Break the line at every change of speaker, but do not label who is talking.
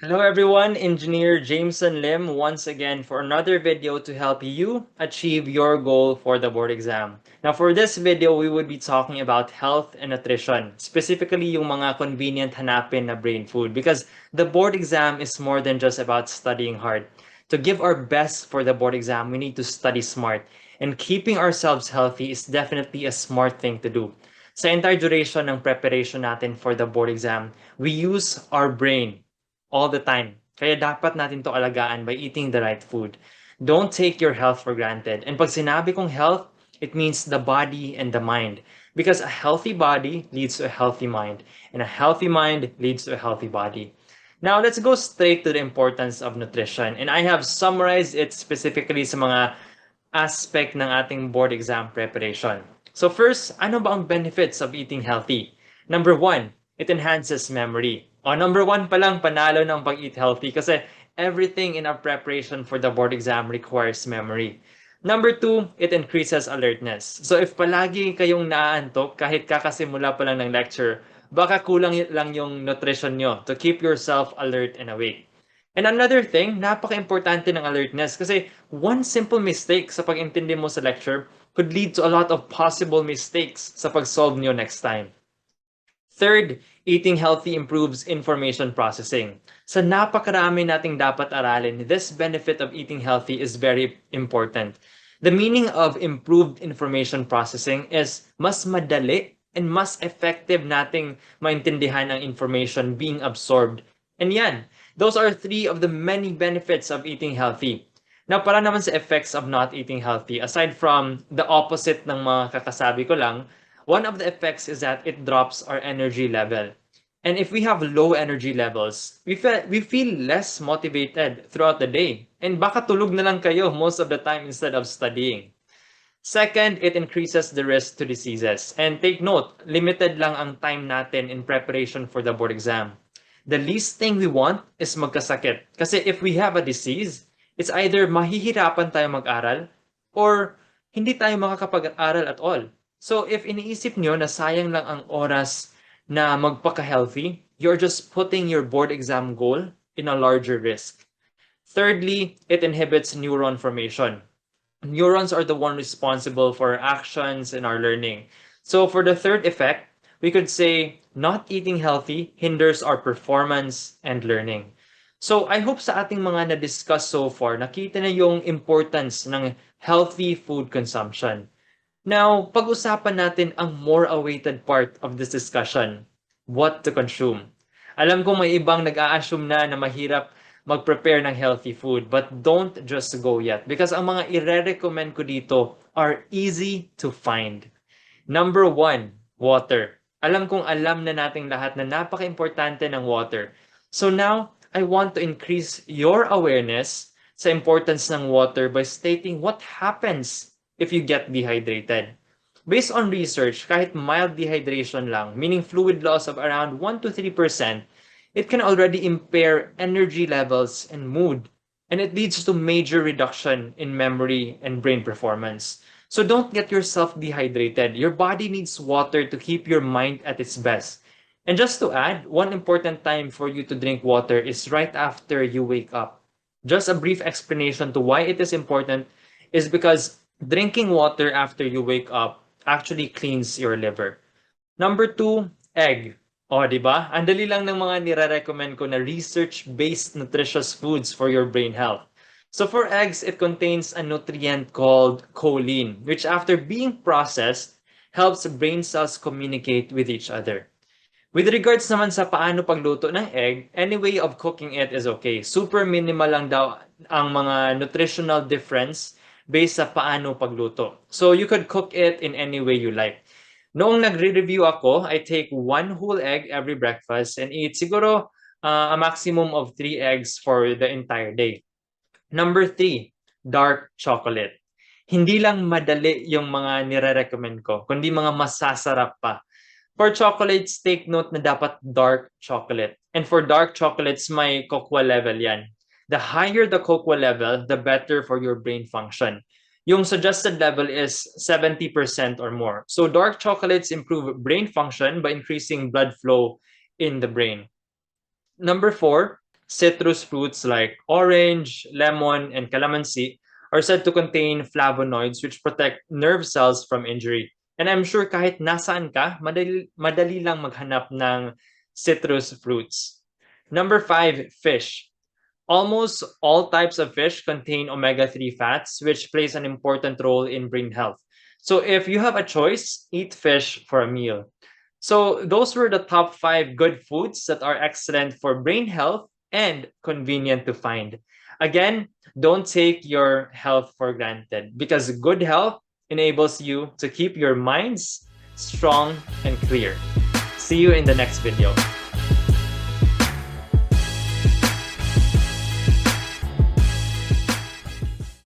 Hello everyone, Engineer Jameson Lim once again for another video to help you achieve your goal for the board exam. Now for this video, we would be talking about health and nutrition, specifically yung mga convenient hanapin na brain food because the board exam is more than just about studying hard. To give our best for the board exam, we need to study smart and keeping ourselves healthy is definitely a smart thing to do. Sa entire duration ng preparation natin for the board exam, we use our brain all the time. Kaya dapat natin to alagaan by eating the right food. Don't take your health for granted. And pag sinabi kong health, it means the body and the mind. Because a healthy body leads to a healthy mind. And a healthy mind leads to a healthy body. Now, let's go straight to the importance of nutrition. And I have summarized it specifically sa mga aspect ng ating board exam preparation. So first, ano ba ang benefits of eating healthy? Number one, it enhances memory. Number one pa lang, panalo ng pag-eat healthy kasi everything in our preparation for the board exam requires memory. Number two, it increases alertness. So if palagi kayong naaantok kahit kakasimula pa lang ng lecture, baka kulang lang yung nutrition nyo to keep yourself alert and awake. And another thing, napaka-importante ng alertness kasi one simple mistake sa pag-intindi mo sa lecture could lead to a lot of possible mistakes sa pag-solve nyo next time. Third, eating healthy improves information processing. Sa napakarami nating dapat aralin, this benefit of eating healthy is very important. The meaning of improved information processing is mas madali and mas effective nating maintindihan ang information being absorbed. And yan, those are three of the many benefits of eating healthy. Now, para naman sa effects of not eating healthy, aside from the opposite ng mga kakasabi ko lang, one of the effects is that it drops our energy level. And if we have low energy levels, we feel less motivated throughout the day. And baka tulog na lang kayo most of the time instead of studying. Second, it increases the risk to diseases. And take note, limited lang ang time natin in preparation for the board exam. The least thing we want is magkasakit. Kasi if we have a disease, it's either mahihirapan tayo mag-aral or hindi tayo makakapag-aral at all. So if iniisip nyo na sayang lang ang oras na magpaka-healthy, you're just putting your board exam goal in a larger risk. Thirdly, it inhibits neuron formation. Neurons are the one responsible for our actions and our learning. So for the third effect, we could say not eating healthy hinders our performance and learning. So I hope sa ating mga na-discuss so far, nakita na yung importance ng healthy food consumption. Now, pag-usapan natin ang more awaited part of this discussion, what to consume. Alam ko may ibang nag-a-assume na mahirap mag-prepare ng healthy food, but don't just go yet because ang mga ire-recommend ko dito are easy to find. Number one, water. Alam kong alam na nating lahat na napaka-importante ng water. So now, I want to increase your awareness sa importance ng water by stating what happens if you get dehydrated. Based on research, kahit mild dehydration lang, meaning fluid loss of around 1 to 3%, it can already impair energy levels and mood, and it leads to major reduction in memory and brain performance. So don't get yourself dehydrated. Your body needs water to keep your mind at its best. And just to add, one important time for you to drink water is right after you wake up. Just a brief explanation to why it is important is because drinking water after you wake up actually cleans your liver. Number two, egg. O, di ba? Ang dali lang ng mga nire-recommend ko na research-based nutritious foods for your brain health. So for eggs, it contains a nutrient called choline, which after being processed, helps brain cells communicate with each other. With regards naman sa paano pagluto ng egg, any way of cooking it is okay. Super minimal lang daw ang mga nutritional difference based sa paano pagluto. So you could cook it in any way you like. Noong nagre-review ako, I take one whole egg every breakfast and eat siguro a maximum of 3 eggs for the entire day. Number three, dark chocolate. Hindi lang madali yung mga nire-recommend ko, kundi mga masasarap pa. For chocolates, take note na dapat dark chocolate. And for dark chocolates, may cocoa level yan. The higher the cocoa level, the better for your brain function. Yung suggested level is 70% or more. So dark chocolates improve brain function by increasing blood flow in the brain. Number four, Citrus fruits like orange, lemon, and calamansi are said to contain flavonoids which protect nerve cells from injury. And I'm sure kahit nasaan ka, madali lang maghanap ng citrus fruits. Number 5, fish. Almost all types of fish contain omega-3 fats, which plays an important role in brain health. So if you have a choice, eat fish for a meal. So those were the top 5 good foods that are excellent for brain health and convenient to find. Again, don't take your health for granted because good health enables you to keep your minds strong and clear. See you in the next video.